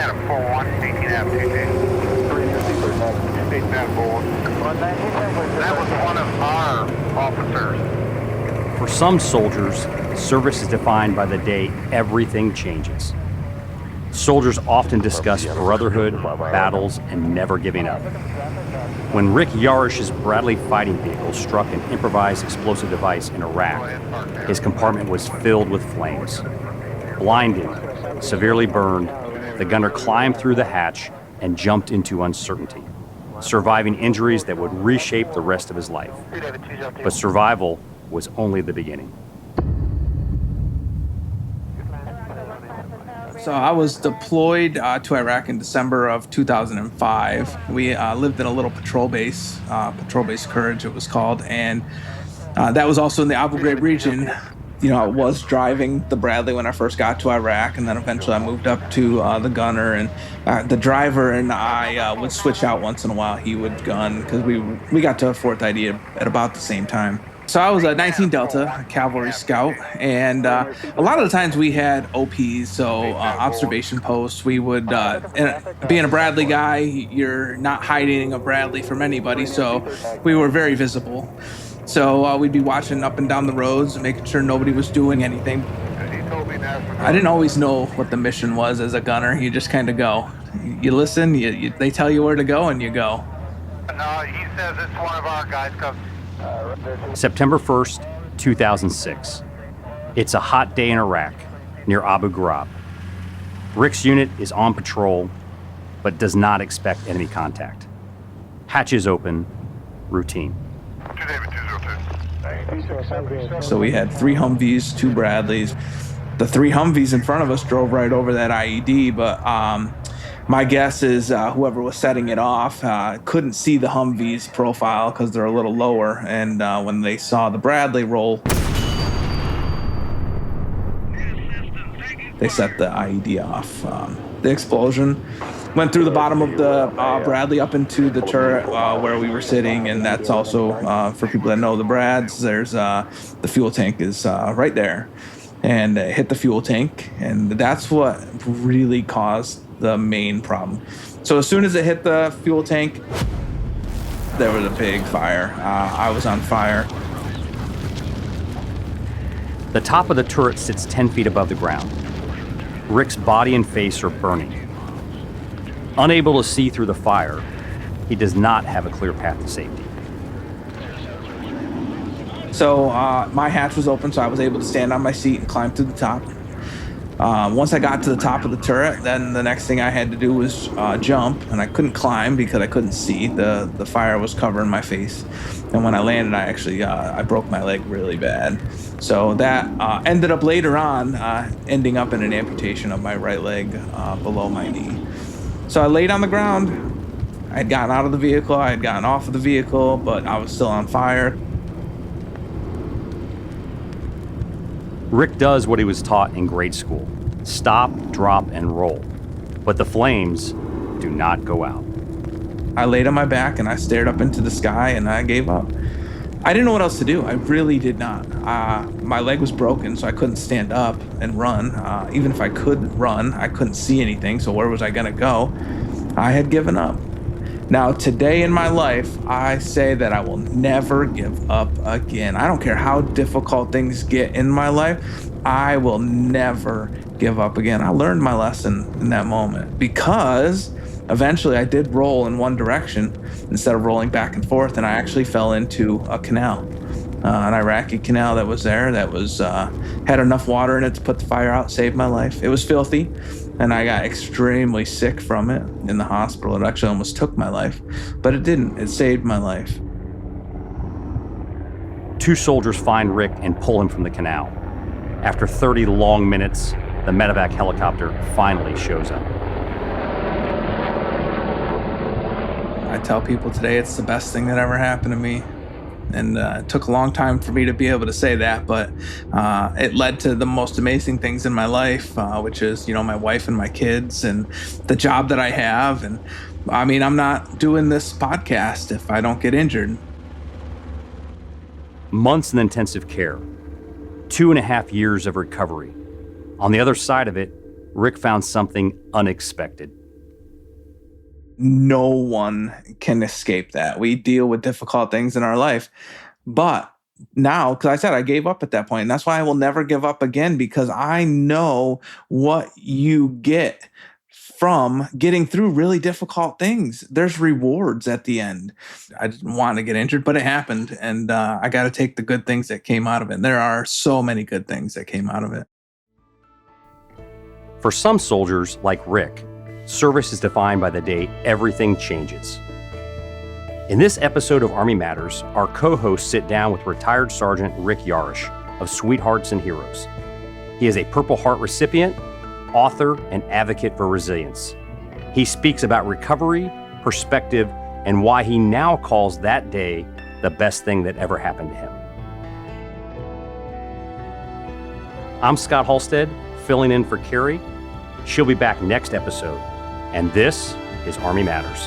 Adam 4-1, 18 That was one of our officers. For some soldiers, service is defined by the day everything changes. Soldiers often discuss brotherhood, battles, and never giving up. When Rick Yarosh's Bradley fighting vehicle struck an improvised explosive device in Iraq, his compartment was filled with flames. Blinded, severely burned, the gunner climbed through the hatch and jumped into uncertainty, surviving injuries that would reshape the rest of his life. But survival was only the beginning. So I was deployed to Iraq in December of 2005. We lived in a little patrol base Courage it was called, and that was also in the Abu Ghraib region. You know, I was driving the Bradley when I first got to Iraq, and then eventually I moved up to the gunner, and the driver and I would switch out once in a while. He would gun, because we got to Fourth ID at about the same time. So I was a 19 Delta, a cavalry scout, and a lot of the times we had OPs, so observation posts. We would, being a Bradley guy, you're not hiding a Bradley from anybody, so we were very visible. So we'd be watching up and down the roads, making sure nobody was doing anything. I didn't always know what the mission was as a gunner. You just kind of go. You listen, they tell you where to go, and you go. No, he says it's one of our guys. September 1st, 2006. It's a hot day in Iraq, near Abu Ghraib. Rick's unit is on patrol, but does not expect enemy contact. Hatches open, routine. So we had 3 Humvees, 2 Bradleys. The 3 Humvees in front of us drove right over that IED, but my guess is whoever was setting it off couldn't see the Humvee's profile because they're a little lower, and when they saw the Bradley roll, they set the IED off. The explosion went through the bottom of the Bradley up into the turret where we were sitting, and that's also, for people that know the Brads, there's the fuel tank is right there, and it hit the fuel tank, and that's what really caused the main problem. So as soon as it hit the fuel tank, there was a big fire. I was on fire. The top of the turret sits 10 feet above the ground. Rick's body and face are burning. Unable to see through the fire, he does not have a clear path to safety. So my hatch was open, so I was able to stand on my seat and climb to the top. Once I got to the top of the turret, then the next thing I had to do was jump, and I couldn't climb because I couldn't see. The fire was covering my face, and when I landed, I broke my leg really bad. So that ended up later on ending up in an amputation of my right leg below my knee. So I laid on the ground. I had gotten out of the vehicle, I had gotten off of the vehicle, but I was still on fire. Rick does what he was taught in grade school: stop, drop, and roll. But the flames do not go out. I laid on my back and I stared up into the sky and I gave up. I didn't know what else to do. I really did not. My leg was broken, so I couldn't stand up and run. Even if I could run, I couldn't see anything, so where was I gonna go? I had given up. Now, today in my life, I say that I will never give up again. I don't care how difficult things get in my life. I will never give up again. I learned my lesson in that moment because eventually I did roll in one direction instead of rolling back and forth, and I actually fell into a canal, an Iraqi canal that was there that was had enough water in it to put the fire out, saved my life. It was filthy, and I got extremely sick from it in the hospital. It actually almost took my life, but it didn't. It saved my life. 2 soldiers find Rick and pull him from the canal. After 30 long minutes, the medevac helicopter finally shows up. I tell people today it's the best thing that ever happened to me. And it took a long time for me to be able to say that, but it led to the most amazing things in my life, which is, my wife and my kids and the job that I have. And I mean, I'm not doing this podcast if I don't get injured. Months in intensive care, 2.5 years of recovery. On the other side of it, Rick found something unexpected. No one can escape that. We deal with difficult things in our life. But now, because I said I gave up at that point, and that's why I will never give up again, because I know what you get from getting through really difficult things. There's rewards at the end. I didn't want to get injured, but it happened, and I got to take the good things that came out of it. And there are so many good things that came out of it. For some soldiers, like Rick, service is defined by the day everything changes. In this episode of Army Matters, our co-hosts sit down with retired Sergeant Rick Yarosh of Sweethearts and Heroes. He is a Purple Heart recipient, author, and advocate for resilience. He speaks about recovery, perspective, and why he now calls that day the best thing that ever happened to him. I'm Scott Halstead, filling in for Carrie. She'll be back next episode. And this is Army Matters.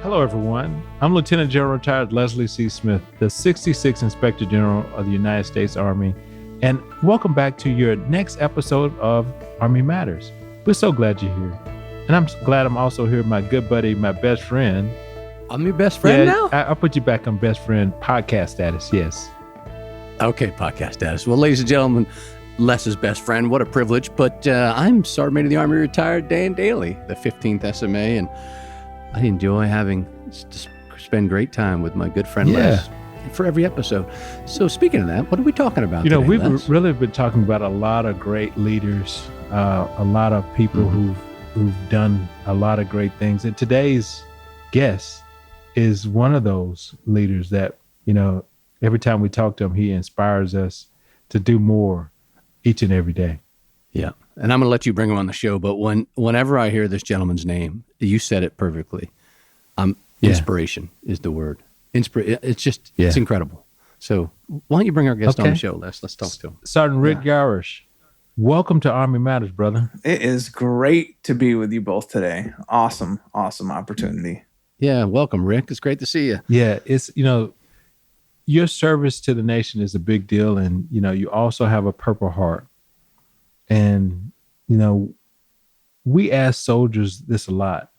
Hello, everyone. I'm Lieutenant General Retired Leslie C. Smith, the 66th Inspector General of the United States Army, and welcome back to your next episode of Army Matters. We're so glad you're here. And I'm glad I'm also here with my good buddy, my best friend. I'm your best friend now? I'll put you back on best friend podcast status, yes. Okay, podcast status. Well, ladies and gentlemen, Les's best friend, what a privilege. But I'm Sergeant Major of the Army retired Dan Dailey, the 15th SMA, and I enjoy having to spend great time with my good friend Les for every episode. So speaking of that, what are we talking about today, we've Les? really been talking about a lot of great leaders, a lot of people who've done a lot of great things. And today's guest is one of those leaders that, every time we talk to him, he inspires us to do more each and every day. Yeah. And I'm going to let you bring him on the show. But whenever I hear this gentleman's name, you said it perfectly. Inspiration is the word. It's incredible. So why don't you bring our guest on the show, Les? Let's talk to him. Sergeant Rick Yarosh, welcome to Army Matters, brother. It is great to be with you both today. Awesome opportunity. Yeah, welcome, Rick. It's great to see you. Yeah, it's, your service to the nation is a big deal. And, you also have a Purple Heart. And, we ask soldiers this a lot.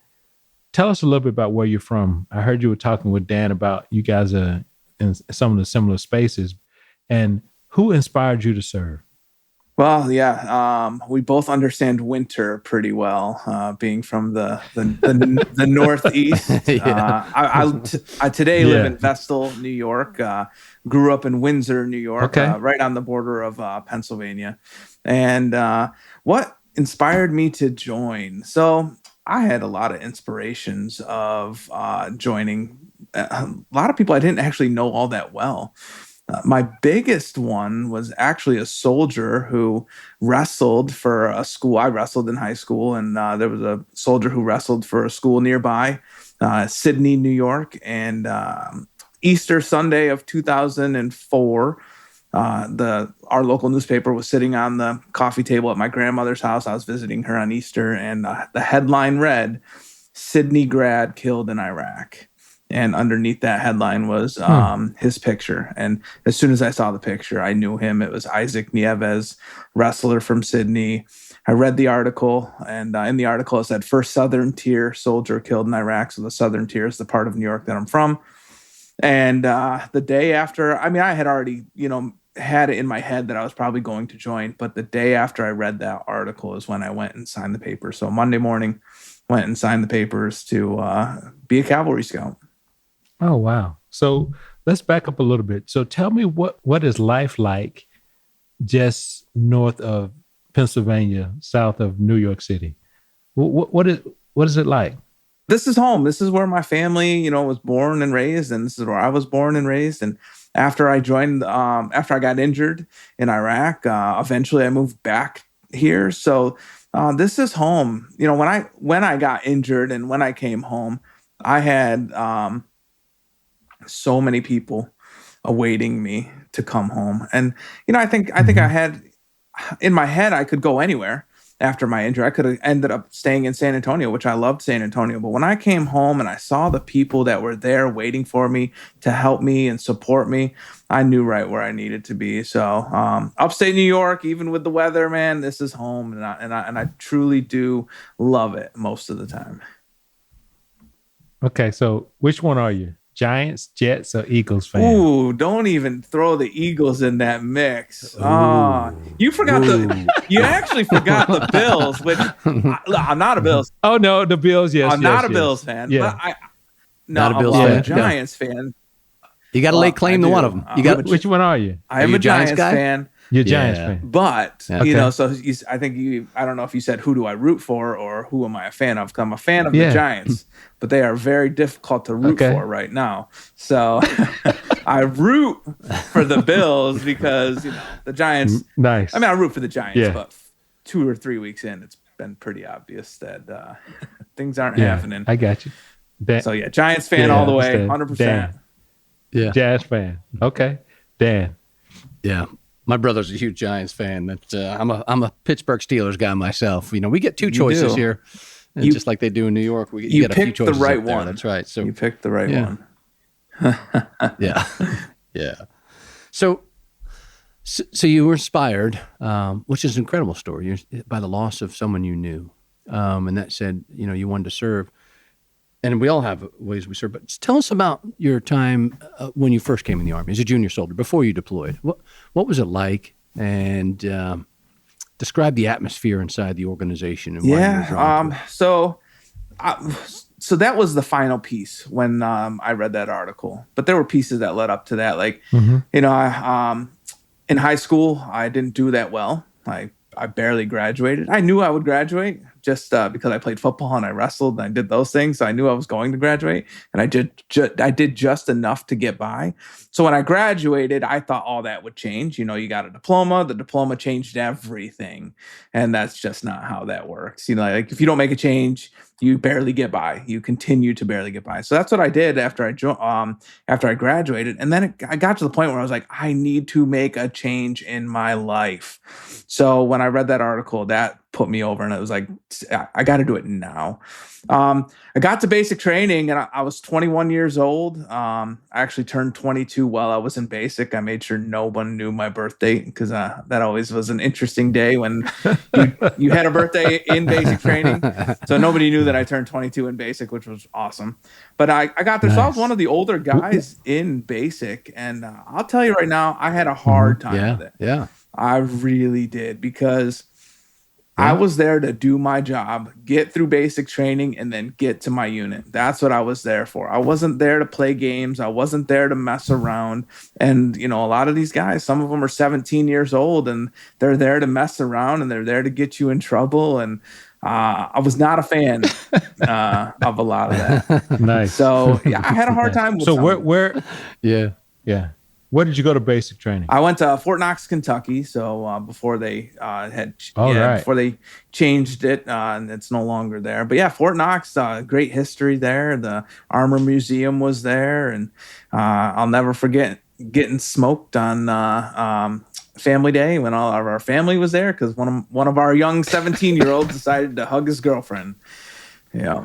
Tell us a little bit about where you're from. I heard you were talking with Dan about you guys are in some of the similar spaces. And who inspired you to serve? Well, we both understand winter pretty well, being from the Northeast. I today live in Vestal, New York. Grew up in Windsor, New York, right on the border of Pennsylvania. And what inspired me to join? So I had a lot of inspirations of joining. A lot of people I didn't actually know all that well. My biggest one was actually a soldier who wrestled for a school. I wrestled in high school, and there was a soldier who wrestled for a school nearby, Sydney, New York. And Easter Sunday of 2004, our local newspaper was sitting on the coffee table at my grandmother's house. I was visiting her on Easter, and the headline read, "Sydney grad killed in Iraq." And underneath that headline was his picture. And as soon as I saw the picture, I knew him. It was Isaac Nieves, wrestler from Sydney. I read the article, and in the article it said, "First Southern Tier soldier killed in Iraq." So the Southern Tier is the part of New York that I'm from. And the day after, I had already, had it in my head that I was probably going to join. But the day after I read that article is when I went and signed the papers. So Monday morning, went and signed the papers to be a cavalry scout. Oh, wow. So let's back up a little bit. So tell me what is life like just north of Pennsylvania, south of New York City? What is it like? This is home. This is where my family, was born and raised, and this is where I was born and raised. And after I joined, after I got injured in Iraq, eventually I moved back here. So this is home. When I got injured and when I came home, I had so many people awaiting me to come home. And, I think I had in my head, I could go anywhere. after my injury. I could have ended up staying in San Antonio, which I loved San Antonio. But when I came home and I saw the people that were there waiting for me to help me and support me, I knew right where I needed to be. So upstate New York, even with the weather, man, this is home, and I truly do love it most of the time. Okay, so which one are you? Giants, Jets, or Eagles fan? Ooh, don't even throw the Eagles in that mix. You forgot you actually forgot the Bills, which I'm not a Bills. Oh no, the Bills. Yes, I'm not a Bills fan. Yeah, but Not a Bills I'm fan. a Giants fan. You got to lay claim to one of them. You got which one are you? I am you a a Giants Giants guy? fan. You're a Giants fan. But, Yeah. you know, so I think I don't know if you said who do I root for or who am I a fan of? 'Cause I'm a fan of the Giants, but they are very difficult to root for right now. So I root for the Bills because, you know, the Giants. Nice. I mean, I root for the Giants, but 2 or 3 weeks in, it's been pretty obvious that things aren't happening. I got you. So, Giants fan all the way, 100%. Dan. Yeah. Jazz fan. Okay. Dan. Yeah. My brother's a huge Giants fan. I'm a Pittsburgh Steelers guy myself. You know, we get two choices here, and just like they do in New York. You get a few picked the choices right up there. one. That's right. So You picked the right one. yeah, yeah. So you were inspired, which is an incredible story, by the loss of someone you knew, and that said, you know, you wanted to serve. And we all have ways we serve, but tell us about your time when you first came in the Army as a junior soldier, before you deployed. What was it like? And describe the atmosphere inside the organization. And why you were drawn to it. So that was the final piece when I read that article. But there were pieces that led up to that. Like, you know, in high school, I didn't do that well. I barely graduated. I knew I would graduate just because I played football and I wrestled and I did those things. So I knew I was going to graduate, and I did just enough to get by. So when I graduated, I thought all that would change. You know, you got a diploma. The diploma changed everything, and that's just not how that works. You know, like if you don't make a change, you barely get by. You continue to barely get by. So that's what I did after I graduated, and then I got to the point where I was like, I need to make a change in my life. So when I read that article, that put me over, and it was like, I got to do it now. I got to basic training, and I was 21 years old. I actually turned 22 while I was in basic. I made sure no one knew my birth date because that always was an interesting day when you had a birthday in basic training. So nobody knew that I turned 22 in basic, which was awesome. But I got there. So I was one of the older guys in basic, and I'll tell you right now, I had a hard time with it. Yeah. I really did, because I was there to do my job, get through basic training, and then get to my unit. That's what I was there for. I wasn't there to play games. I wasn't there to mess around. And, you know, a lot of these guys, some of them are 17 years old, and they're there to mess around, and they're there to get you in trouble. And I was not a fan of a lot of that. Nice. So, I had a hard time with So some. where? Yeah. Where did you go to basic training? I went to Fort Knox, Kentucky. So before they before they changed it, and it's no longer there. But Fort Knox, great history there. The Armor Museum was there, and I'll never forget getting smoked on Family Day when all of our family was there, because one of our young 17-year-olds decided to hug his girlfriend. Yeah.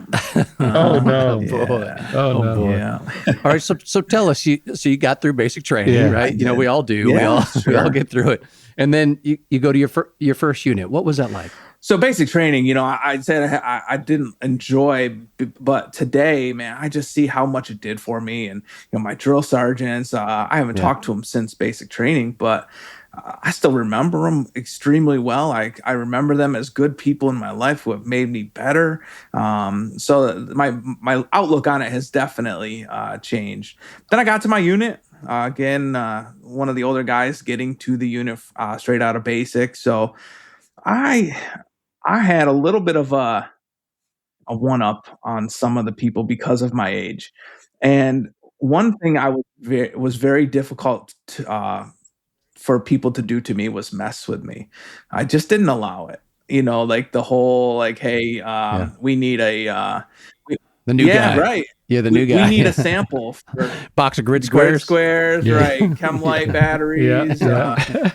Oh no, boy. Oh no, boy. Yeah. All right. So tell us, you got through basic training, right? You know, we all do. Yeah, we all get through it. And then you go to your first unit. What was that like? So basic training, you know, I said I didn't enjoy, but today, man, I just see how much it did for me. And, you know, my drill sergeants, I haven't talked to them since basic training, but I still remember them extremely well. I remember them as good people in my life who have made me better. So my outlook on it has definitely changed. Then I got to my unit. Again, one of the older guys getting to the unit straight out of basic. So I had a little bit of a one-up on some of the people because of my age. And one thing I was very difficult to, for people to do to me was mess with me. I just didn't allow it. You know, like the whole, like, hey, we need The new guy. Right. Yeah, the new guy. We need a sample for box of grid grid squares. squares, right? Chem-Lite batteries. The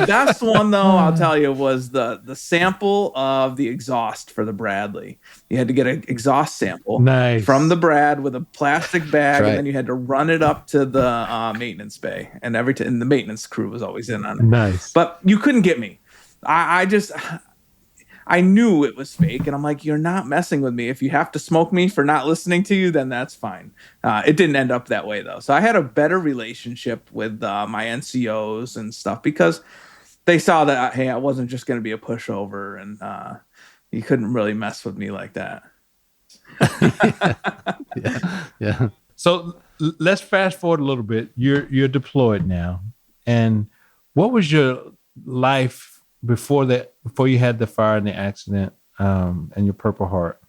best one, though, I'll tell you, was the sample of the exhaust for the Bradley. You had to get an exhaust sample from the Brad with a plastic bag, and then you had to run it up to the maintenance bay. And and the maintenance crew was always in on it. Nice. But you couldn't get me. I knew it was fake, and I'm like, you're not messing with me. If you have to smoke me for not listening to you, then that's fine. It didn't end up that way, though. So I had a better relationship with my NCOs and stuff because they saw that, hey, I wasn't just going to be a pushover, and you couldn't really mess with me like that. Yeah. So let's fast forward a little bit. You're deployed now, and what was your life before you had the fire and the accident and your Purple Heart?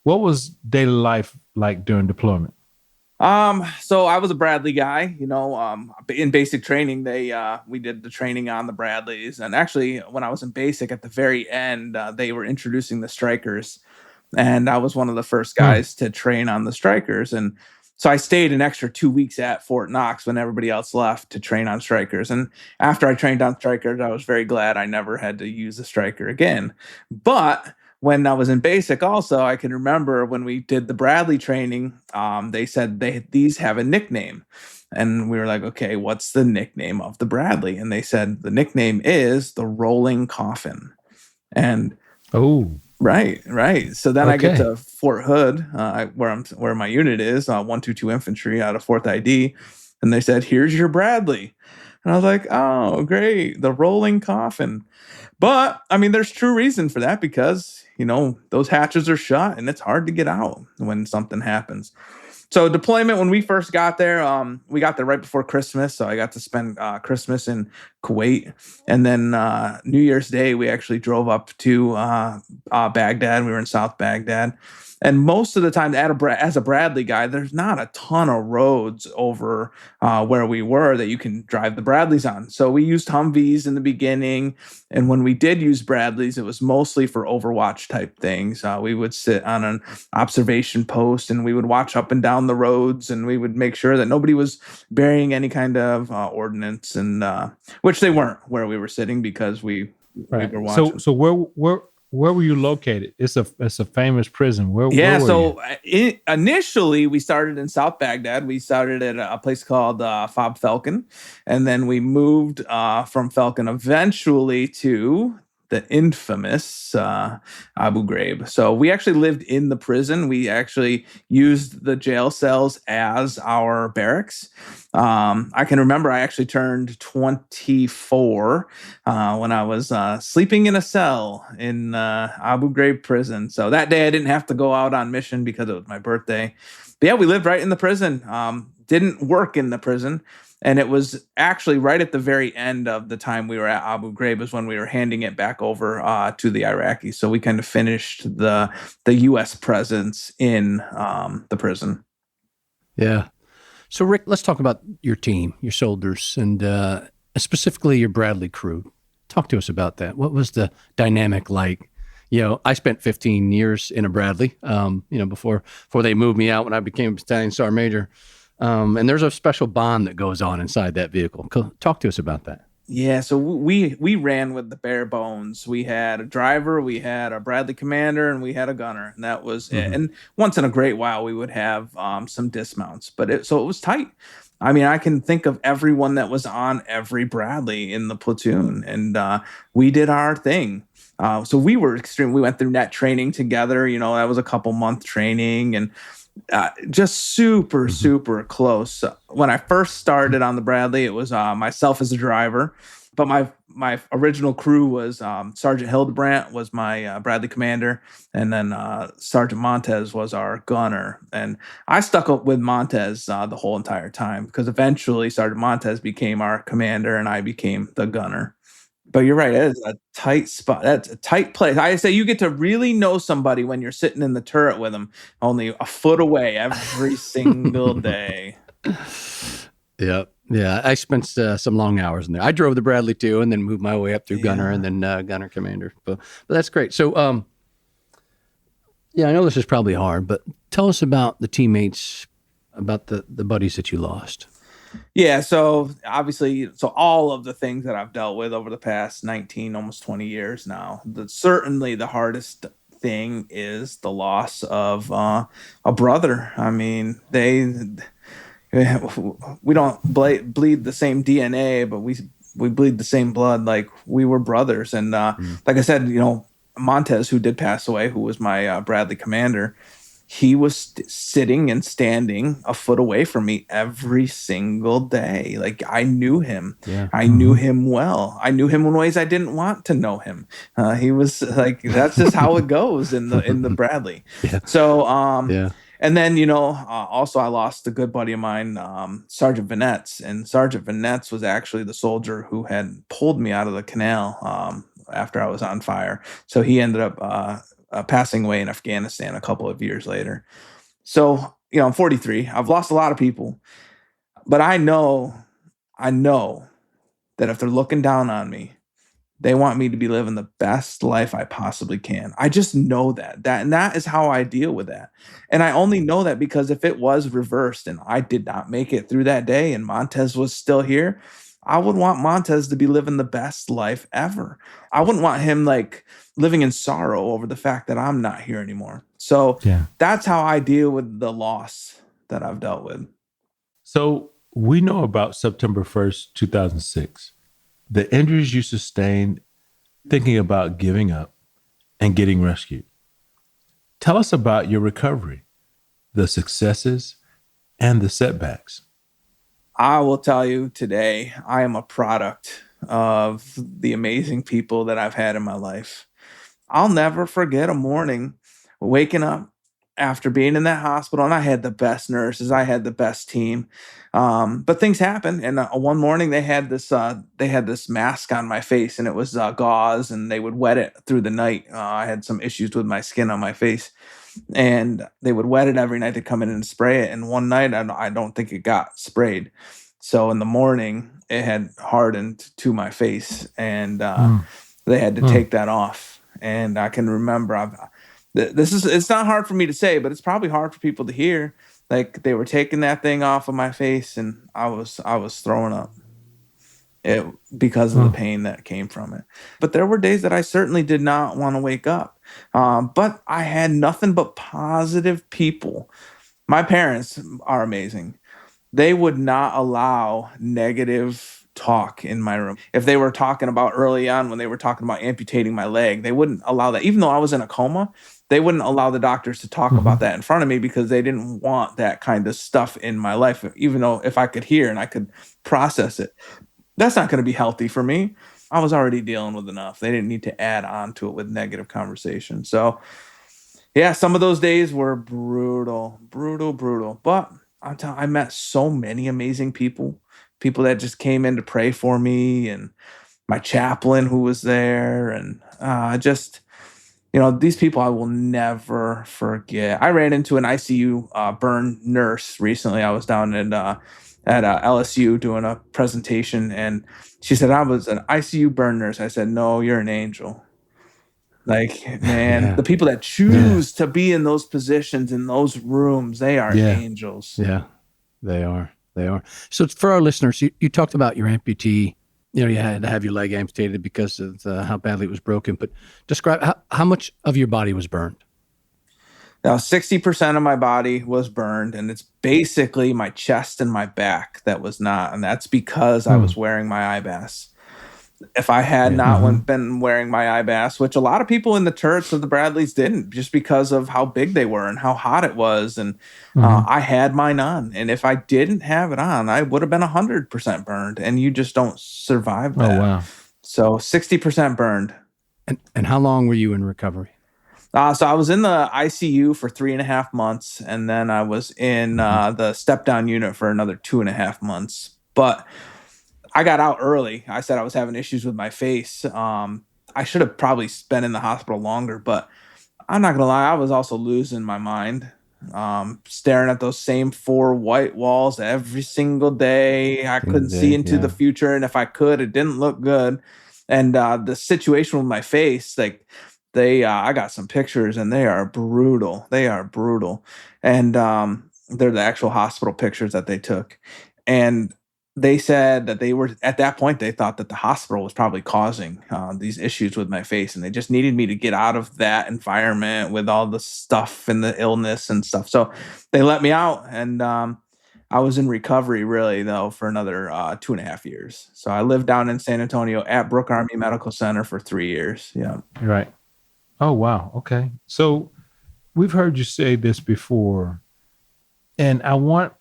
What was daily life like during deployment? So I was a Bradley guy, in basic training, we did the training on the Bradleys. And actually, when I was in basic at the very end, they were introducing the Strikers, and I was one of the first guys to train on the Strikers. And so I stayed an extra 2 weeks at Fort Knox when everybody else left to train on Strikers. And after I trained on Strikers, I was very glad I never had to use a Striker again. But when I was in basic also, I can remember when we did the Bradley training, they said these have a nickname. And we were like, okay, what's the nickname of the Bradley? And they said the nickname is the Rolling Coffin. And Right. So then I get to Fort Hood, where my unit is, 122 Infantry out of 4th ID, and they said, "Here's your Bradley," and I was like, "Oh, great, the Rolling Coffin." But I mean, there's true reason for that because those hatches are shut and it's hard to get out when something happens. So deployment, when we first got there, we got there right before Christmas. So I got to spend Christmas in Kuwait. And then New Year's Day, we actually drove up to Baghdad. We were in South Baghdad. And most of the time, as a Bradley guy, there's not a ton of roads over where we were that you can drive the Bradleys on. So we used Humvees in the beginning. And when we did use Bradleys, it was mostly for Overwatch type things. We would sit on an observation post and we would watch up and down the roads, and we would make sure that nobody was burying any kind of ordnance, and which they weren't where we were sitting because we were watching. So where were you located? It's a famous prison. Where were you? Initially we started in South Baghdad. We started at a place called Fob Falcon, and then we moved from Falcon eventually to the infamous Abu Ghraib. So we actually lived in the prison. We actually used the jail cells as our barracks. I can remember I actually turned 24 when I was sleeping in a cell in Abu Ghraib prison. So that day I didn't have to go out on mission because it was my birthday. But yeah, we lived right in the prison. Didn't work in the prison. And it was actually right at the very end of the time we were at Abu Ghraib is when we were handing it back over to the Iraqis. So we kind of finished the U.S. presence in the prison. Yeah. So, Rick, let's talk about your team, your soldiers, and specifically your Bradley crew. Talk to us about that. What was the dynamic like? I spent 15 years in a Bradley, before they moved me out when I became a battalion sergeant major. And there's a special bond that goes on inside that vehicle. Talk to us about that. Yeah, so we ran with the bare bones. We had a driver, we had a Bradley commander, and we had a gunner, and that was it. And once in a great while, we would have some dismounts, but it was tight. I mean, I can think of everyone that was on every Bradley in the platoon, and we did our thing. So we were extreme. We went through net training together. That was a couple month training, and just super close. When I first started on the Bradley, it was myself as a driver, but my original crew was Sergeant Hildebrandt was my Bradley commander, and then Sergeant Montez was our gunner. And I stuck up with Montez the whole entire time because eventually Sergeant Montez became our commander and I became the gunner. But you're right. It is a tight spot. That's a tight place. I say you get to really know somebody when you're sitting in the turret with them only a foot away every single day. Yeah. Yeah. I spent some long hours in there. I drove the Bradley too, and then moved my way up through gunner and then gunner commander. But that's great. So Yeah, I know this is probably hard, but tell us about the teammates, about the buddies that you lost. Yeah, so obviously, so all of the things that I've dealt with over the past 19, almost 20 years now, certainly the hardest thing is the loss of a brother. I mean, we don't bleed the same DNA, but we bleed the same blood. Like we were brothers, and like I said, Montez, who did pass away, who was my Bradley commander, he was sitting and standing a foot away from me every single day. Like I knew him. Yeah. I knew him well. I knew him in ways I didn't want to know him. He was like, that's just how it goes in the Bradley. Yeah. So, Yeah. and then, also I lost a good buddy of mine, Sergeant Vanetz. And Sergeant Vanetz was actually the soldier who had pulled me out of the canal after I was on fire. So he ended up passing away in Afghanistan a couple of years later. So, I'm 43. I've lost a lot of people. But I know that if they're looking down on me, they want me to be living the best life I possibly can. I just know and that is how I deal with that. And I only know that because if it was reversed and I did not make it through that day and Montez was still here, I would want Montez to be living the best life ever. I wouldn't want him like living in sorrow over the fact that I'm not here anymore. So that's how I deal with the loss that I've dealt with. So we know about September 1st, 2006. The injuries you sustained thinking about giving up and getting rescued. Tell us about your recovery, the successes, and the setbacks. I will tell you today, I am a product of the amazing people that I've had in my life. I'll never forget a morning waking up after being in that hospital, and I had the best nurses, I had the best team. But things happen, and one morning they had this mask on my face, and it was gauze, and they would wet it through the night. I had some issues with my skin on my face, and they would wet it every night. They'd come in and spray it, and one night I don't think it got sprayed. So in the morning, it had hardened to my face, and they had to take that off. And I can remember, it's not hard for me to say, but it's probably hard for people to hear. Like they were taking that thing off of my face, and I was throwing up because of the pain that came from it. But there were days that I certainly did not want to wake up. But I had nothing but positive people. My parents are amazing. They would not allow negative talk in my room. If they were talking about early on when they were talking about amputating my leg, they wouldn't allow that. Even though I was in a coma, they wouldn't allow the doctors to talk about that in front of me because they didn't want that kind of stuff in my life, even though if I could hear and I could process it. That's not going to be healthy for me. I was already dealing with enough. They didn't need to add on to it with negative conversation. So, yeah, some of those days were brutal. But I met so many amazing people that just came in to pray for me, and my chaplain who was there, and these people I will never forget. I ran into an ICU burn nurse recently. I was down at LSU doing a presentation, and she said, I was an ICU burn nurse. I said, no, you're an angel. Like, man, the people that choose to be in those positions, in those rooms, they are angels. Yeah, they are. So for our listeners, you talked about your amputee. You had to have your leg amputated because of how badly it was broken. But describe how much of your body was burned. Now, 60% of my body was burned, and it's basically my chest and my back that was not. And that's because I was wearing my IBAS. If I had not been wearing my IBAS, which a lot of people in the turrets of the Bradleys didn't, just because of how big they were and how hot it was. And I had mine on. And if I didn't have it on, I would have been 100% burned. And you just don't survive that. Oh, wow. So 60% burned. And how long were you in recovery? So I was in the ICU for 3.5 months. And then I was in the step-down unit for another 2.5 months. But I got out early. I said I was having issues with my face. I should have probably been in the hospital longer, but I'm not going to lie. I was also losing my mind, staring at those same 4 white walls every single day. I couldn't see into the future. And if I could, it didn't look good. And the situation with my face, like I got some pictures and they are brutal. They are brutal. And they're the actual hospital pictures that they took. And they said that they were, at that point, they thought that the hospital was probably causing these issues with my face. And they just needed me to get out of that environment with all the stuff and the illness and stuff. So they let me out. And I was in recovery, really, though, for another 2.5 years. So I lived down in San Antonio at Brooke Army Medical Center for 3 years. Yeah. Right. Oh, wow. Okay. So we've heard you say this before, and I want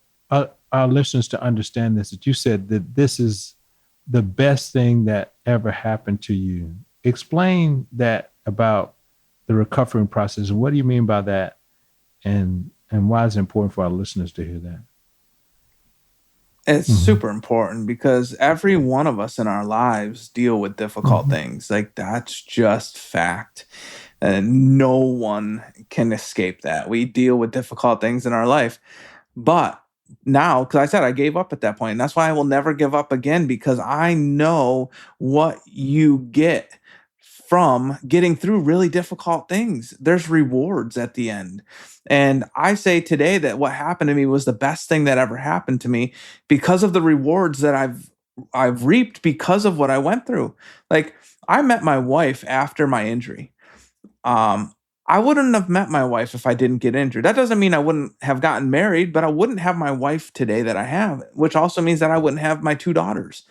our listeners to understand this, that you said that this is the best thing that ever happened to you. Explain that about the recovering process. And what do you mean by that? And why is it important for our listeners to hear that? It's super important because every one of us in our lives deal with difficult things. Like, that's just fact. And no one can escape that. We deal with difficult things in our life. But now, because I said I gave up at that point, and that's why I will never give up again, because I know what you get from getting through really difficult things. There's rewards at the end. And I say today that what happened to me was the best thing that ever happened to me because of the rewards that I've reaped because of what I went through. Like, I met my wife after my injury. I wouldn't have met my wife if I didn't get injured. That doesn't mean I wouldn't have gotten married, but I wouldn't have my wife today that I have, which also means that I wouldn't have my 2 daughters.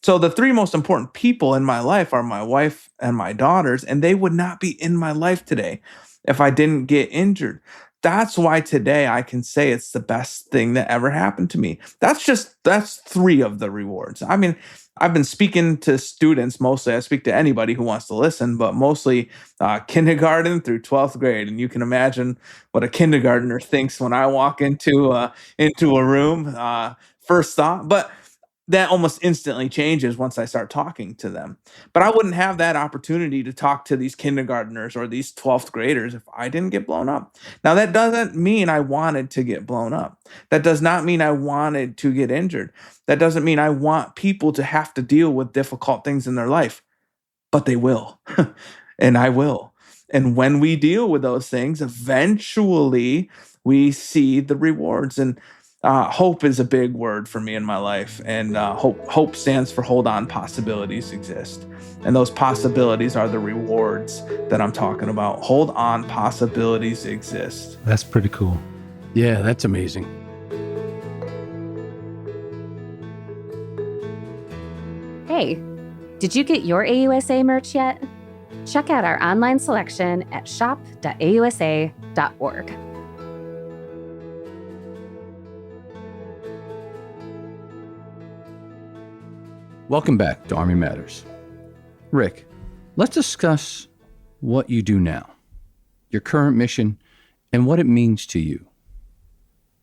So the 3 most important people in my life are my wife and my daughters, and they would not be in my life today if I didn't get injured. That's why today I can say it's the best thing that ever happened to me. That's 3 of the rewards. I mean, I've been speaking to students mostly. I speak to anybody who wants to listen, but mostly kindergarten through 12th grade. And you can imagine what a kindergartner thinks when I walk into a room. First thought, but that almost instantly changes once I start talking to them. But I wouldn't have that opportunity to talk to these kindergartners or these 12th graders if I didn't get blown up. Now, that doesn't mean I wanted to get blown up. That does not mean I wanted to get injured. That doesn't mean I want people to have to deal with difficult things in their life, but they will. And I will. And when we deal with those things, eventually we see the rewards. And hope is a big word for me in my life, and hope stands for hold on, possibilities exist. And those possibilities are the rewards that I'm talking about. Hold on, possibilities exist. That's pretty cool. Yeah, that's amazing. Hey, did you get your AUSA merch yet? Check out our online selection at shop.ausa.org. Welcome back to Army Matters. Rick, let's discuss what you do now, your current mission, and what it means to you.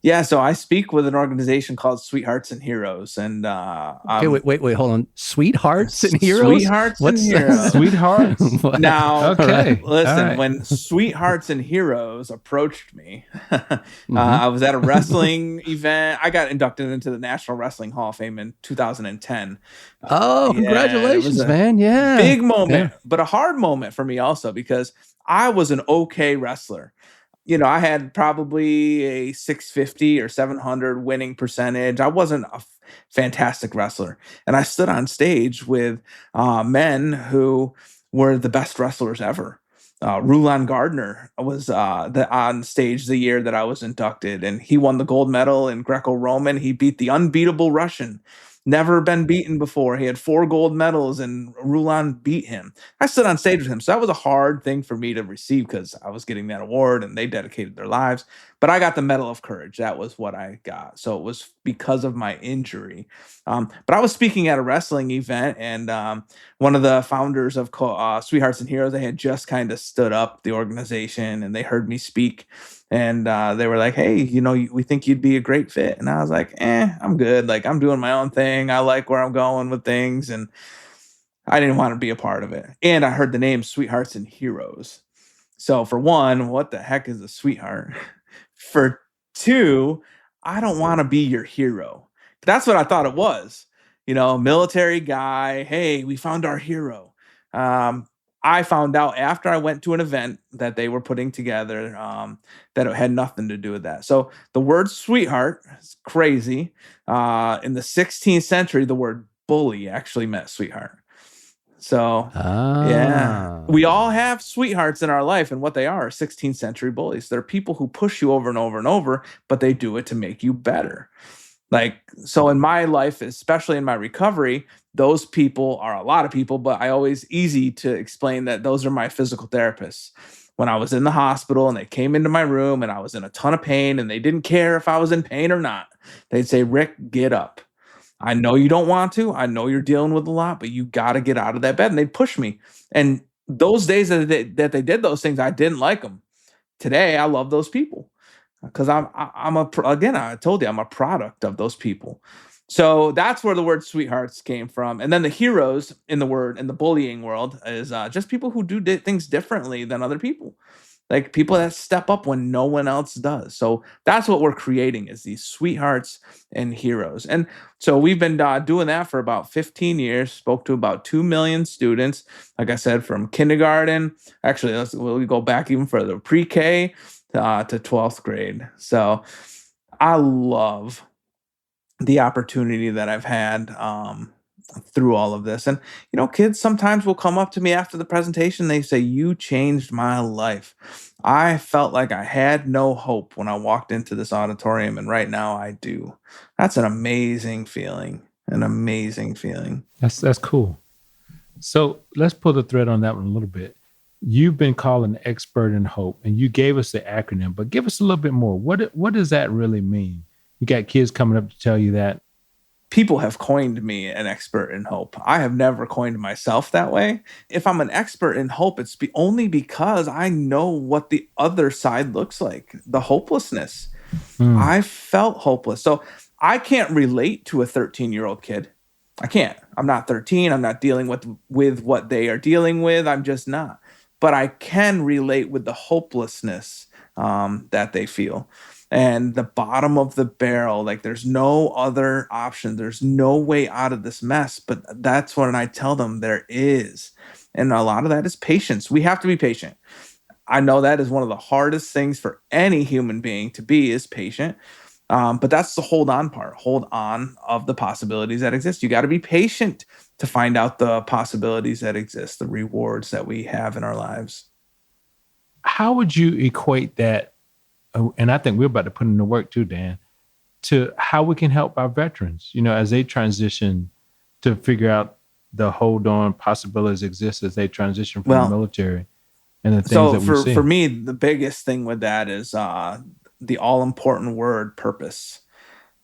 Yeah, so I speak with an organization called Sweethearts and Heroes, and Okay, wait, hold on. Sweethearts and Heroes? Sweethearts What's and that? Heroes. Sweethearts? What? Now, Okay. listen, All right. when Sweethearts and Heroes approached me, I was at a wrestling event. I got inducted into the National Wrestling Hall of Fame in 2010. Oh, Yeah, it congratulations, was a man. Yeah. big moment, Yeah. but a hard moment for me also because I was an okay wrestler. You know, I had probably a 650 or 700 winning percentage. I wasn't a fantastic wrestler. And I stood on stage with men who were the best wrestlers ever. Rulon Gardner was on stage the year that I was inducted, and he won the gold medal in Greco-Roman. He beat the unbeatable Russian. Never been beaten before. He had 4 gold medals, and Rulon beat him. I stood on stage with him, so that was a hard thing for me to receive because I was getting that award, and they dedicated their lives. But I got the Medal of Courage. That was what I got. So it was because of my injury. But I was speaking at a wrestling event, and one of the founders of Sweethearts and Heroes, they had just kind of stood up the organization, and they heard me speak. And they were like, hey, you know, we think you'd be a great fit. And I was like, I'm good. Like, I'm doing my own thing. I like where I'm going with things. And I didn't want to be a part of it. And I heard the name Sweethearts and Heroes. So for one, what the heck is a sweetheart? For 2, I don't want to be your hero. That's what I thought it was. You know, military guy. Hey, we found our hero. I found out after I went to an event that they were putting together that it had nothing to do with that. So the word sweetheart is crazy. In the 16th century, the word bully actually meant sweetheart. So, yeah, we all have sweethearts in our life, and what they are 16th century bullies. They're people who push you over and over and over, but they do it to make you better. Like, so in my life, especially in my recovery, those people are a lot of people, but I always easy to explain that those are my physical therapists. When I was in the hospital and they came into my room and I was in a ton of pain and they didn't care if I was in pain or not, they'd say, Rick, get up. I know you don't want to. I know you're dealing with a lot, but you got to get out of that bed. And they'd push me. And those days that they did those things, I didn't like them. Today, I love those people because again, I told you, I'm a product of those people. So that's where the word sweethearts came from. And then the heroes in the bullying world is just people who do things differently than other people. Like people that step up when no one else does. So that's what we're creating is these sweethearts and heroes. And so we've been doing that for about 15 years, spoke to about 2 million students. Like I said, from kindergarten, actually, we'll go back even further, pre-K to 12th grade. So I love the opportunity that I've had through all of this. And, kids sometimes will come up to me after the presentation. They say, you changed my life. I felt like I had no hope when I walked into this auditorium. And right now I do. That's an amazing feeling. An amazing feeling. That's cool. So let's pull the thread on that one a little bit. You've been called an expert in hope, and you gave us the acronym, but give us a little bit more. What does that really mean? You got kids coming up to tell you that. People have coined me an expert in hope. I have never coined myself that way. If I'm an expert in hope, it's only because I know what the other side looks like, the hopelessness. I felt hopeless. So I can't relate to a 13-year-old kid. I can't. I'm not 13. I'm not dealing with what they are dealing with. I'm just not. But I can relate with the hopelessness that they feel. And the bottom of the barrel, like there's no other option. There's no way out of this mess. But that's when I tell them there is. And a lot of that is patience. We have to be patient. I know that is one of the hardest things for any human being to be is patient. But that's the hold on part, hold on of the possibilities that exist. You got to be patient to find out the possibilities that exist, the rewards that we have in our lives. How would you equate that? And I think we're about to put in the work too, Dan, to how we can help our veterans, as they transition to figure out the hold on possibilities exist as they transition from the military and the things that we see. For me, the biggest thing with that is the all-important word purpose.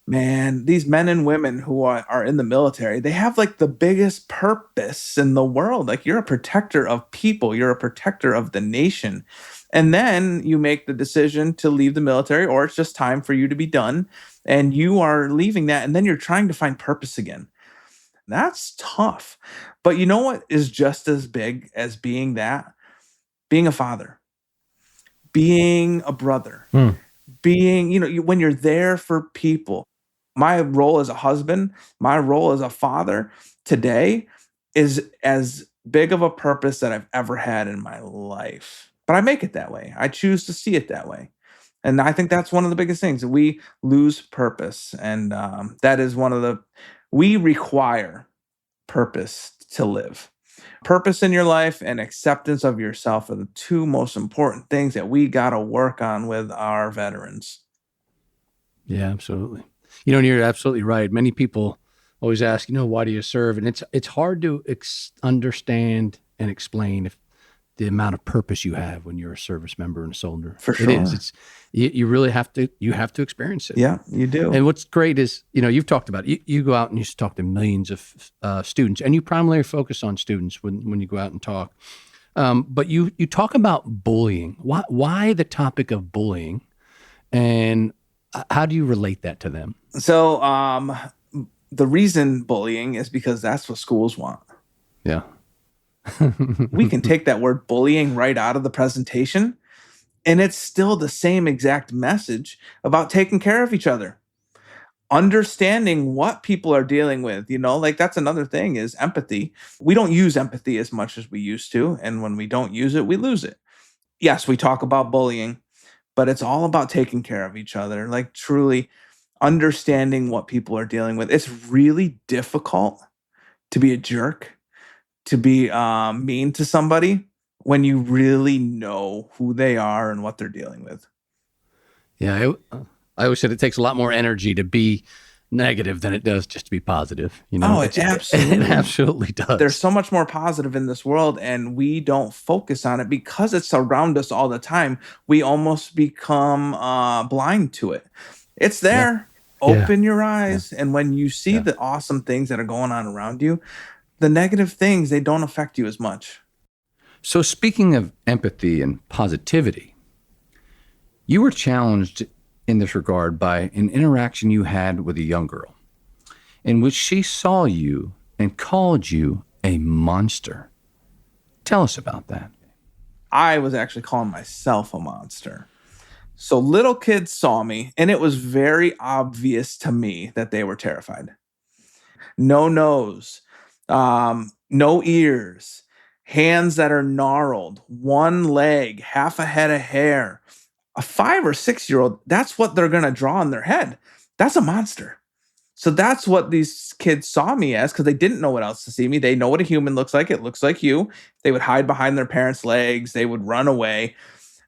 Man, these men and women who are in the military, they have like the biggest purpose in the world. Like you're a protector of people. You're a protector of the nation. And then you make the decision to leave the military, or it's just time for you to be done. And you are leaving that. And then you're trying to find purpose again. That's tough. But you know what is just as big as being that? Being a father, being a brother, being, when you're there for people. My role as a husband, my role as a father today is as big of a purpose that I've ever had in my life. But I make it that way. I choose to see it that way. And I think that's one of the biggest things. We lose purpose. And that is we require purpose to live. Purpose in your life and acceptance of yourself are the two most important things that we got to work on with our veterans. Yeah, absolutely. And you're absolutely right. Many people always ask, why do you serve? And it's hard to understand and explain the amount of purpose you have when you're a service member and a soldier. For sure. It is. You really have to experience it. Yeah, you do. And what's great is, you've talked about it. You go out and you talk to millions of students, and you primarily focus on students when you go out and talk. But you talk about bullying. Why the topic of bullying, and how do you relate that to them? So the reason bullying is because that's what schools want. Yeah. We can take that word bullying right out of the presentation, and it's still the same exact message about taking care of each other. understanding what people are dealing with, like that's another thing is empathy. We don't use empathy as much as we used to. And when we don't use it, we lose it. Yes, we talk about bullying, but it's all about taking care of each other, like truly understanding what people are dealing with. It's really difficult to be a jerk, to be mean to somebody when you really know who they are and what they're dealing with. Yeah, I always said it takes a lot more energy to be negative than it does just to be positive. Oh, it absolutely does. There's so much more positive in this world, and we don't focus on it because it's around us all the time. We almost become blind to it. It's there. Yeah. Open your eyes, and when you see the awesome things that are going on around you, the negative things, they don't affect you as much. So speaking of empathy and positivity, you were challenged in this regard by an interaction you had with a young girl in which she saw you and called you a monster. Tell us about that. I was actually calling myself a monster. So little kids saw me, and it was very obvious to me that they were terrified. No nose, no ears, hands that are gnarled, one leg, half a head of hair. A 5 or 6 year old, that's what they're going to draw in their head. That's a monster. So that's what these kids saw me as, because they didn't know what else to see me. They know what a human looks like. It looks like you. They would hide behind their parents' legs. They would run away.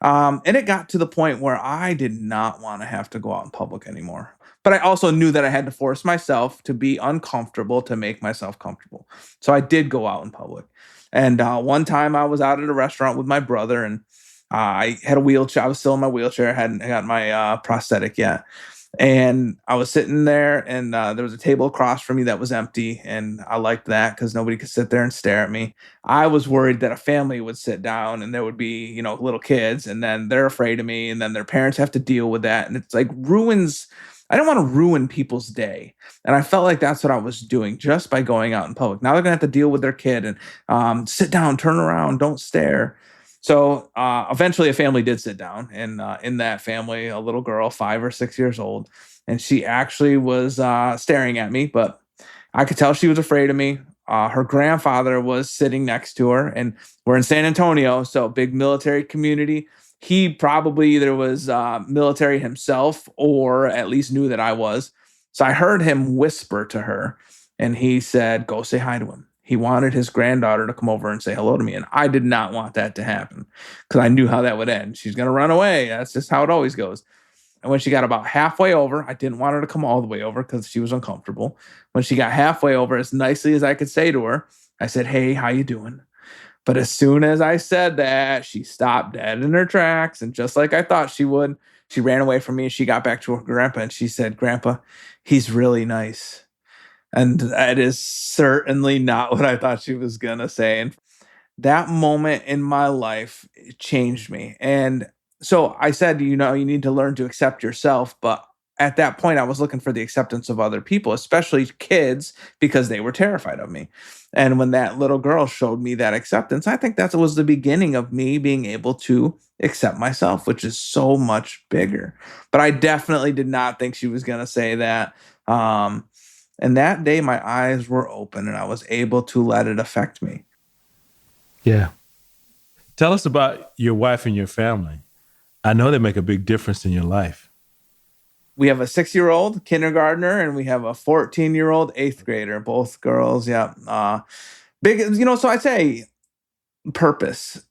And it got to the point where I did not want to have to go out in public anymore. But I also knew that I had to force myself to be uncomfortable to make myself comfortable. So I did go out in public. And one time I was out at a restaurant with my brother, and I had a wheelchair. I was still in my wheelchair. I hadn't got my prosthetic yet. And I was sitting there, and there was a table across from me that was empty. And I liked that because nobody could sit there and stare at me. I was worried that a family would sit down and there would be, little kids, and then they're afraid of me, and then their parents have to deal with that. And it's like I don't want to ruin people's day. And I felt like that's what I was doing just by going out in public. Now they're going to have to deal with their kid and sit down, turn around, don't stare. So eventually a family did sit down, and in that family, a little girl, 5 or 6 years old, and she actually was staring at me, but I could tell she was afraid of me. Her grandfather was sitting next to her, and we're in San Antonio, so big military community. He probably either was military himself or at least knew that I was. So I heard him whisper to her, and he said, "Go say hi to him." He wanted his granddaughter to come over and say hello to me. And I did not want that to happen because I knew how that would end. She's going to run away. That's just how it always goes. And when she got about halfway over, I didn't want her to come all the way over because she was uncomfortable. When she got halfway over, as nicely as I could say to her, I said, "Hey, how you doing?" But as soon as I said that, she stopped dead in her tracks. And just like I thought she would, she ran away from me, and she got back to her grandpa, and she said, "Grandpa, he's really nice." And that is certainly not what I thought she was going to say. And that moment in my life changed me. And so I said, you need to learn to accept yourself. But at that point, I was looking for the acceptance of other people, especially kids, because they were terrified of me. And when that little girl showed me that acceptance, I think that was the beginning of me being able to accept myself, which is so much bigger. But I definitely did not think she was going to say that. And that day, my eyes were open, and I was able to let it affect me. Yeah. Tell us about your wife and your family. I know they make a big difference in your life. We have a 6-year-old kindergartner, and we have a 14-year-old 8th grader, both girls. Yeah. Big, so I say purpose.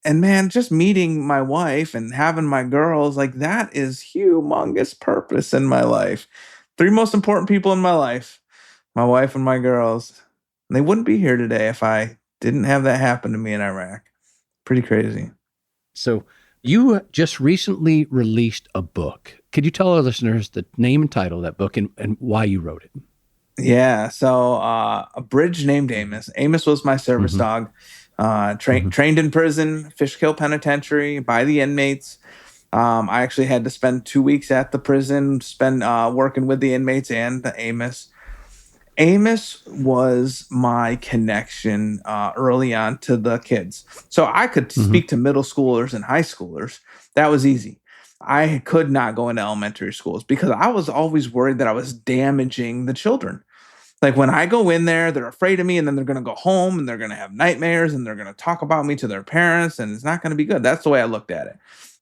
And man, just meeting my wife and having my girls, like that is humongous purpose in my life. 3 most important people in my life, my wife and my girls. And they wouldn't be here today if I didn't have that happen to me in Iraq. Pretty crazy. So you just recently released a book. Could you tell our listeners the name and title of that book and why you wrote it? Yeah. So A Bridge Named Amos. Amos was my service dog. Trained in prison, Fishkill Penitentiary by the inmates. I actually had to spend 2 weeks at the prison, working with the inmates and Amos. Amos was my connection early on to the kids. So I could speak to middle schoolers and high schoolers. That was easy. I could not go into elementary schools because I was always worried that I was damaging the children. Like when I go in there, they're afraid of me, and then they're going to go home and they're going to have nightmares and they're going to talk about me to their parents, and it's not going to be good. That's the way I looked at it.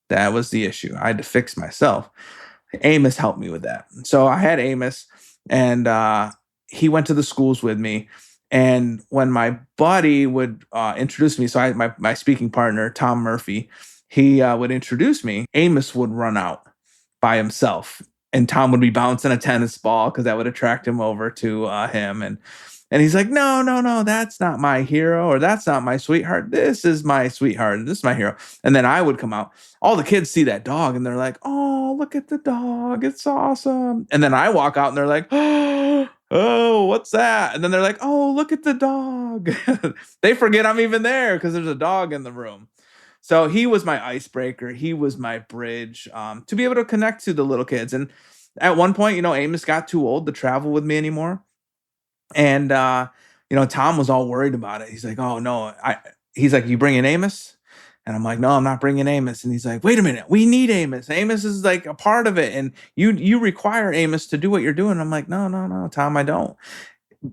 That was the issue. I had to fix myself. Amos helped me with that. So I had Amos, and he went to the schools with me. And when my buddy would introduce me, so my speaking partner, Tom Murphy, he would introduce me, Amos would run out by himself. And Tom would be bouncing a tennis ball because that would attract him over to him. And he's like, no, that's not my hero, or that's not my sweetheart. This is my sweetheart. This is my hero. And then I would come out. All the kids see that dog and they're like, oh, look at the dog. It's awesome. And then I walk out and they're like, oh, what's that? And then they're like, oh, look at the dog. They forget I'm even there because there's a dog in the room. So he was my icebreaker. He was my bridge to be able to connect to the little kids. And at one point, Amos got too old to travel with me anymore. And, Tom was all worried about it. He's like, oh, no. He's like, you bringing Amos? And I'm like, no, I'm not bringing Amos. And he's like, wait a minute. We need Amos. Amos is like a part of it. And you require Amos to do what you're doing. I'm like, no, Tom, I don't.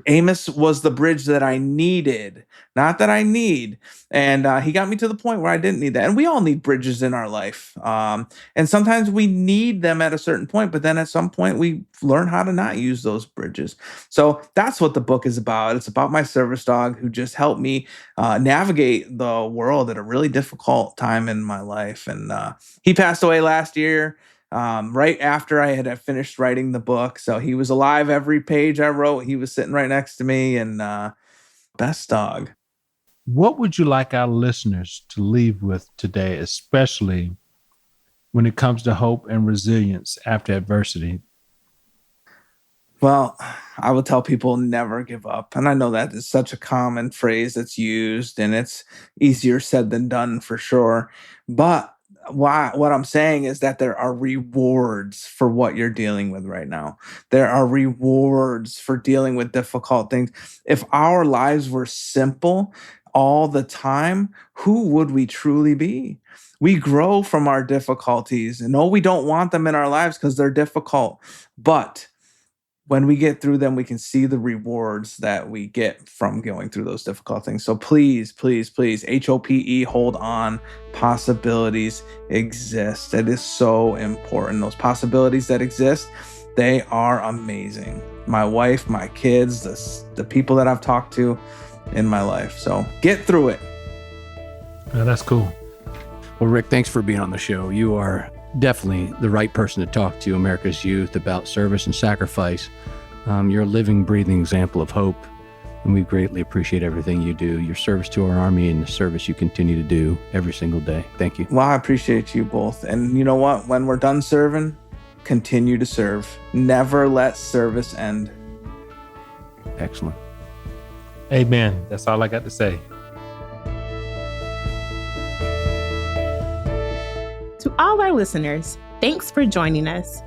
Amos was the bridge that I needed, not that I need. And he got me to the point where I didn't need that. And we all need bridges in our life. And sometimes we need them at a certain point, but then at some point we learn how to not use those bridges. So that's what the book is about. It's about my service dog who just helped me navigate the world at a really difficult time in my life. And he passed away last year. Right after I had finished writing the book. So he was alive every page I wrote. He was sitting right next to me, and best dog. What would you like our listeners to leave with today, especially when it comes to hope and resilience after adversity? Well, I will tell people never give up. And I know that is such a common phrase that's used, and it's easier said than done for sure. But what I'm saying is that there are rewards for what you're dealing with right now. There are rewards for dealing with difficult things. If our lives were simple all the time, who would we truly be? We grow from our difficulties. And no, we don't want them in our lives because they're difficult. But when we get through them, we can see the rewards that we get from going through those difficult things. So please, please, please, HOPE, hold on. Possibilities exist. It is so important. Those possibilities that exist, they are amazing. My wife, my kids, the people that I've talked to in my life. So get through it. Oh, that's cool. Well, Rick, thanks for being on the show. You are definitely the right person to talk to America's youth about service and sacrifice. You're a living, breathing example of hope, and we greatly appreciate everything you do, your service to our Army and the service you continue to do every single day. Thank you. Well, I appreciate you both. And you know what? When we're done serving, continue to serve. Never let service end. Excellent. Amen. That's all I got to say. To all our listeners, thanks for joining us.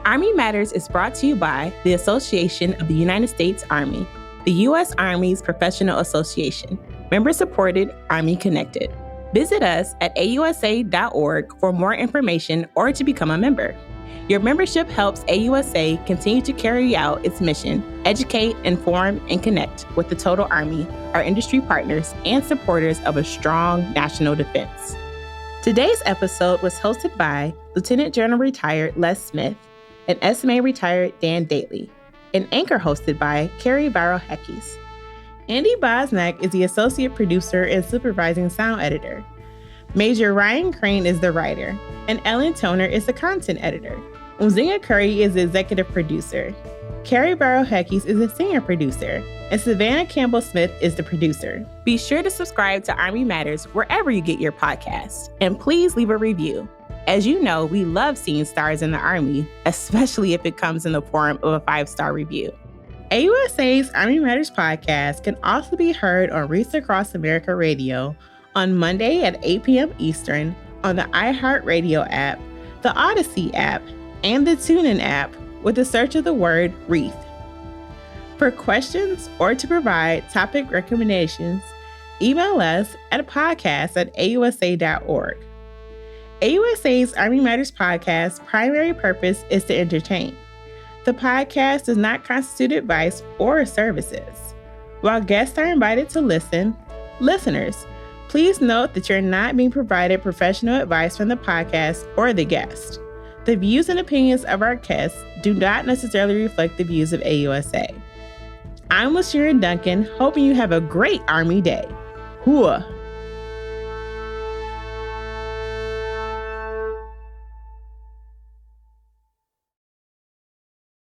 Army Matters is brought to you by the Association of the United States Army, the U.S. Army's professional association, member-supported, Army-connected. Visit us at ausa.org for more information or to become a member. Your membership helps AUSA continue to carry out its mission, educate, inform, and connect with the total Army, our industry partners, and supporters of a strong national defense. Today's episode was hosted by Lieutenant General Retired Les Smith and SMA Retired Dan Dailey, and anchor hosted by Carrie Barrow-Heckes. Andy Bosnack is the associate producer and supervising sound editor. Major Ryan Crane is the writer, and Ellen Toner is the content editor. Umzinga Curry is the executive producer. Carrie Barrow-Heckes is the senior producer, and Savannah Campbell-Smith is the producer. Be sure to subscribe to Army Matters wherever you get your podcasts, and please leave a review. As you know, we love seeing stars in the Army, especially if it comes in the form of a 5-star review. AUSA's Army Matters podcast can also be heard on Reach Across America Radio on Monday at 8 p.m. Eastern on the iHeartRadio app, the Odyssey app, and the TuneIn app with the search of the word Wreath. For questions or to provide topic recommendations, email us at podcast@ausa.org. AUSA's Army Matters podcast's primary purpose is to entertain. The podcast does not constitute advice or services. While guests are invited to listen, listeners, please note that you're not being provided professional advice from the podcast or the guest. The views and opinions of our guests do not necessarily reflect the views of AUSA. I'm Lashira Duncan, hoping you have a great Army day. Hooah!